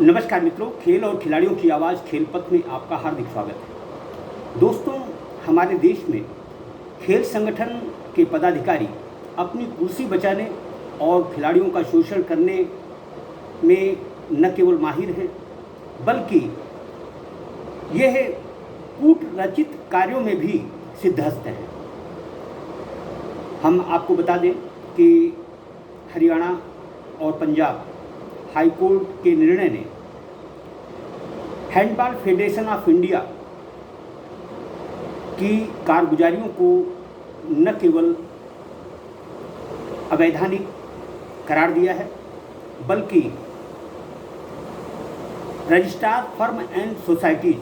नमस्कार मित्रों, खेल और खिलाड़ियों की आवाज़ खेल पथ में आपका हार्दिक स्वागत है। दोस्तों, हमारे देश में खेल संगठन के पदाधिकारी अपनी कुर्सी बचाने और खिलाड़ियों का शोषण करने में न केवल माहिर हैं, बल्कि यह कूट रचित कार्यों में भी सिद्धहस्त हैं। हम आपको बता दें कि हरियाणा और पंजाब हाई कोर्ट के निर्णय ने हैंडबॉल फेडरेशन ऑफ इंडिया की कारगुजारियों को न केवल अवैधानिक करार दिया है, बल्कि रजिस्ट्रार फर्म एंड सोसाइटी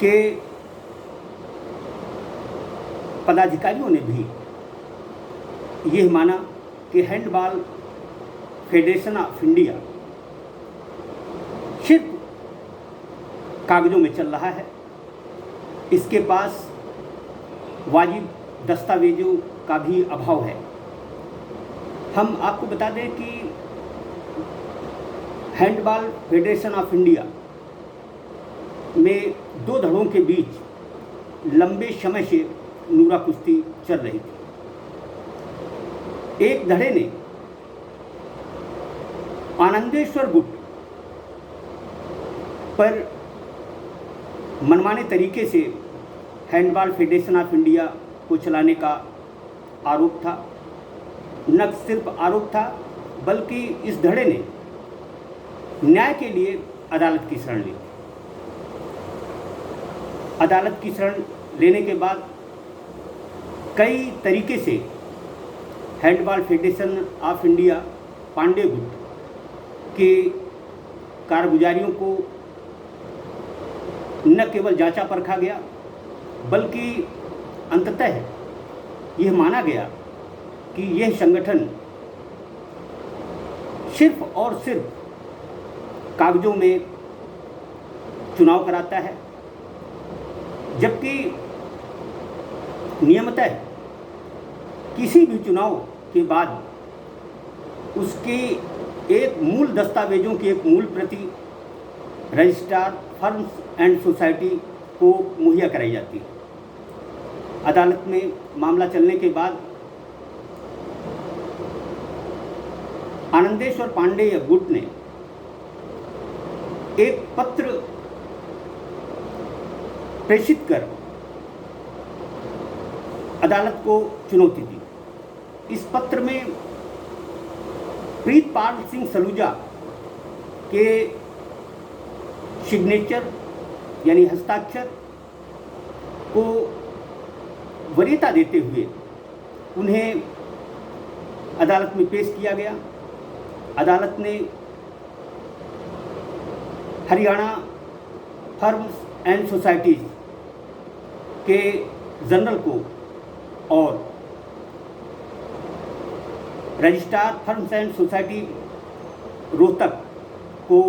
के पदाधिकारियों ने भी यह माना कि हैंडबॉल फेडरेशन ऑफ इंडिया सिर्फ कागजों में चल रहा है, इसके पास वाजिब दस्तावेजों का भी अभाव है। हम आपको बता दें कि हैंडबॉल फेडरेशन ऑफ इंडिया में दो धड़ों के बीच लंबे समय से नूरा कुश्ती चल रही थी। एक धड़े ने आनंदेश्वर गुट पर मनमाने तरीके से हैंडबॉल फेडरेशन ऑफ इंडिया को चलाने का आरोप था। न सिर्फ आरोप था, बल्कि इस धड़े ने न्याय के लिए अदालत की शरण ली। अदालत की शरण लेने के बाद कई तरीके से handball federation of India Pandey गुट के कारगुजारियों को न केवल जांचा परखा गया, बल्कि अंततः यह माना गया कि यह संगठन सिर्फ और सिर्फ कागजों में चुनाव कराता है, जबकि नियमतः किसी भी चुनाव के बाद उसके एक मूल दस्तावेजों की एक मूल प्रति रजिस्ट्रार फर्म्स एंड सोसाइटी को मुहैया कराई जाती है। अदालत में मामला चलने के बाद आनंदेश्वर पांडे गुट ने एक पत्र प्रेषित कर अदालत को चुनौती दी। इस पत्र में प्रीतपाल सिंह सलूजा के सिग्नेचर यानी हस्ताक्षर को वरीयता देते हुए उन्हें अदालत में पेश किया गया। अदालत ने हरियाणा फर्म्स एंड सोसाइटीज के जनरल को और registrar firms and society Rohtak को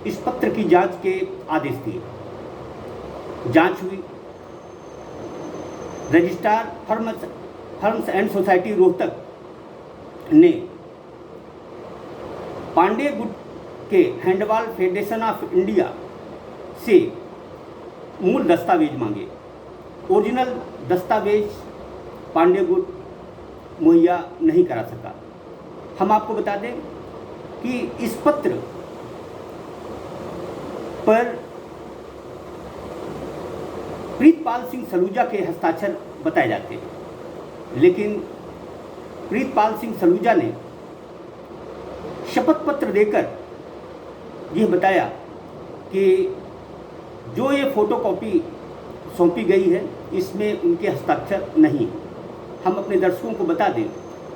इस पत्र की जांच के आदेश दिए। जांच हुई। Registrar firms and society Rohtak ने पांडे गुट के हैंडबॉल फेडरेशन ऑफ इंडिया से मूल दस्तावेज मांगे। ओरिजिनल दस्तावेज पांडे गुट मुहैया नहीं करा सका। हम आपको बता दें कि इस पत्र पर प्रीतपाल सिंह सलूजा के हस्ताक्षर बताए जाते हैं, लेकिन प्रीतपाल सिंह सलूजा ने शपथ पत्र देकर यह बताया कि जो ये फोटोकॉपी सौंपी गई है इसमें उनके हस्ताक्षर नहीं। हम अपने दर्शकों को बता दें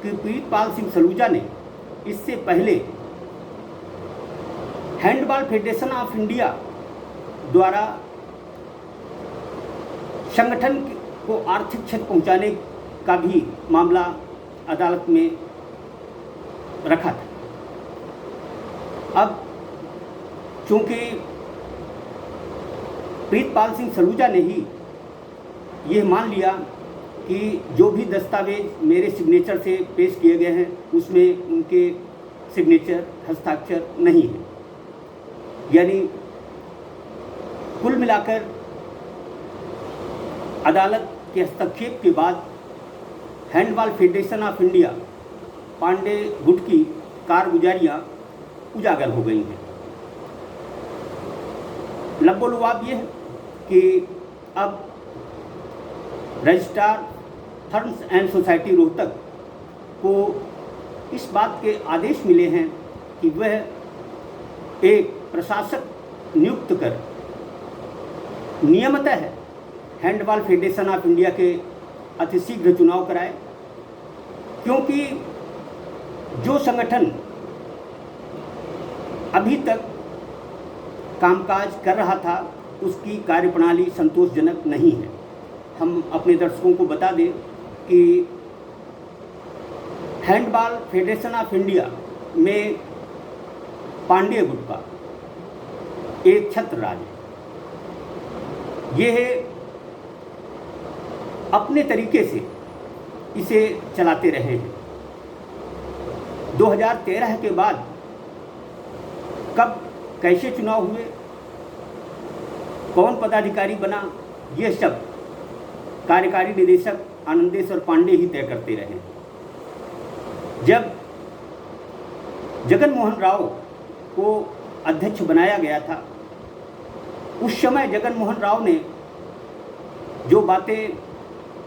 कि प्रीतपाल सिंह सलूजा ने इससे पहले हैंडबॉल फेडरेशन ऑफ इंडिया द्वारा संगठन को आर्थिक क्षति पहुंचाने का भी मामला अदालत में रखा था। अब चूंकि प्रीतपाल सिंह सलूजा ने ही यह मान लिया कि जो भी दस्तावेज मेरे सिग्नेचर से पेश किए गए हैं उसमें उनके सिग्नेचर, हस्ताक्षर नहीं है। यानी कुल मिलाकर अदालत के हस्तक्षेप के बाद handball federation of India Pandey गुट की कारगुजारियाँ उजागर हो गई हैं। लबोलुआब ये है कि अब registrar firms and society Rohtak को इस बात के आदेश मिले हैं कि वह एक प्रशासक नियुक्त कर नियमतः हैंडबॉल फेडरेशन ऑफ इंडिया के अतिशीघ्र चुनाव कराए, क्योंकि जो संगठन अभी तक कामकाज कर रहा था उसकी कार्यप्रणाली संतोषजनक नहीं है। हम अपने दर्शकों को बता दें कि हैंडबॉल फेडरेशन ऑफ इंडिया में पांडे गुट का एक छत्र राज है। ये अपने तरीके से इसे चलाते रहे हैं। 2013 के बाद कब कैसे चुनाव हुए, कौन पदाधिकारी बना, ये सब कार्यकारी निदेशक आनंदेश्वर पांडे ही तय करते रहे। जब जगन मोहन राव को अध्यक्ष बनाया गया था, उस समय जगन मोहन राव ने जो बातें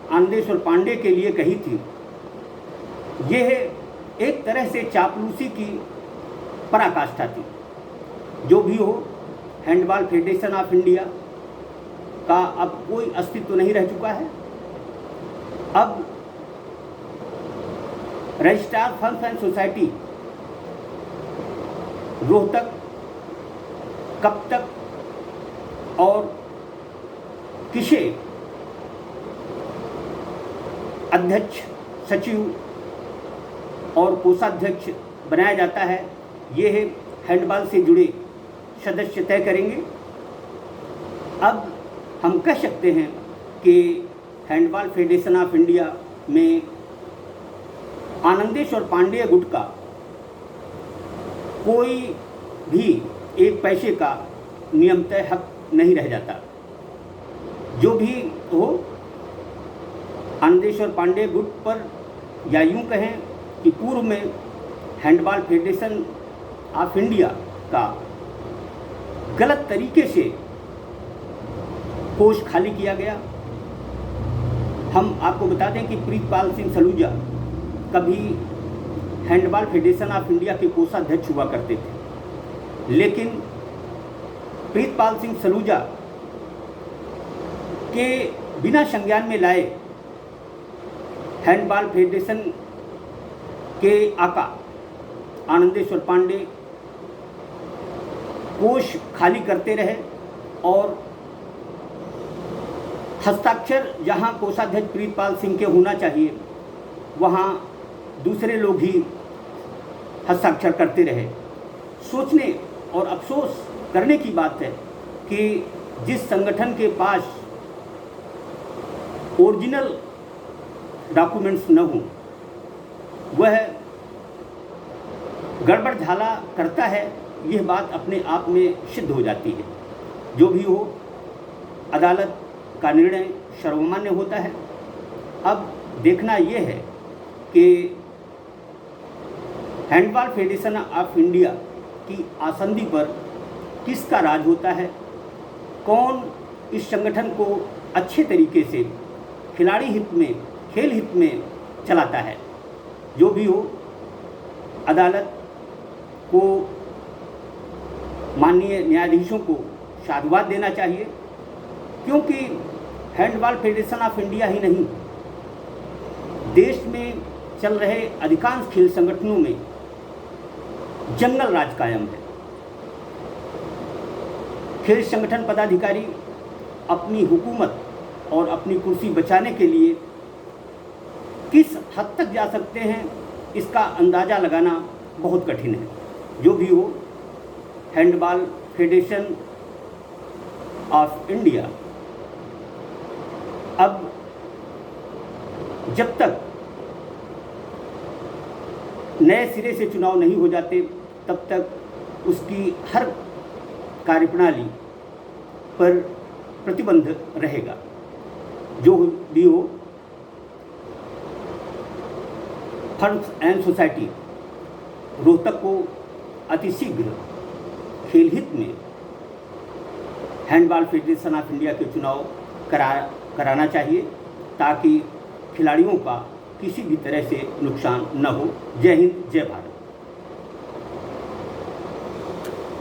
आनंदेश्वर पांडे के लिए कही थी, यह एक तरह से चापलूसी की पराकाष्ठा थी। जो भी हो, हैंडबॉल फेडरेशन ऑफ इंडिया का अब कोई अस्तित्व नहीं रह चुका है। अब registrar firms and society Rohtak कब तक और किसे अध्यक्ष, सचिव और कोषाध्यक्ष बनाया जाता है, ये हैंडबॉल से जुड़े सदस्य तय करेंगे। अब हम कह सकते हैं कि हैंडबॉल फेडरेशन ऑफ इंडिया में आनंदेश्वर पांडे गुट का कोई भी एक पैसे का नियमतः हक नहीं रह जाता। जो भी हो, आनंदेश्वर पांडे गुट पर, या यूं कहें कि पूर्व में हैंडबॉल फेडरेशन ऑफ इंडिया का गलत तरीके से कोष खाली किया गया। हम आपको बता दें कि प्रीतपाल सिंह सलूजा कभी हैंडबॉल फेडरेशन ऑफ इंडिया के कोषाध्यक्ष हुआ करते थे, लेकिन प्रीतपाल सिंह सलूजा के बिना संज्ञान में लाए हैंडबॉल फेडरेशन के आका आनंदेश्वर पांडे कोष खाली करते रहे और हस्ताक्षर जहां कोषाध्यक्ष प्रीतपाल सिंह के होना चाहिए, वहां दूसरे लोग ही हस्ताक्षर करते रहे। सोचने और अफसोस करने की बात है कि जिस संगठन के पास ओरिजिनल डॉक्यूमेंट्स न हों, वह गड़बड़ झाला करता है, यह बात अपने आप में सिद्ध हो जाती है। जो भी हो, अदालत का निर्णय सर्वमान्य होता है। अब देखना यह है कि हैंडबॉल फेडरेशन ऑफ इंडिया की आसंदी पर किसका राज होता है, कौन इस संगठन को अच्छे तरीके से खिलाड़ी हित में, खेल हित में चलाता है। जो भी हो, अदालत को, माननीय न्यायाधीशों को साधुवाद देना चाहिए, क्योंकि हैंडबॉल फेडरेशन ऑफ इंडिया ही नहीं, देश में चल रहे अधिकांश खेल संगठनों में जंगल राज कायम है। खेल संगठन पदाधिकारी अपनी हुकूमत और अपनी कुर्सी बचाने के लिए किस हद तक जा सकते हैं, इसका अंदाज़ा लगाना बहुत कठिन है। जो भी हो, हैंडबॉल फेडरेशन ऑफ इंडिया अब जब तक नए सिरे से चुनाव नहीं हो जाते तब तक उसकी हर कार्यप्रणाली पर प्रतिबंध रहेगा। जो भी हो, फर्म्स एंड सोसाइटी रोहतक को अतिशीघ्र खेल हित में हैंडबॉल फेडरेशन ऑफ इंडिया के चुनाव कराना चाहिए ताकि खिलाड़ियों का किसी भी तरह से नुकसान न हो। जय हिंद, जय भारत।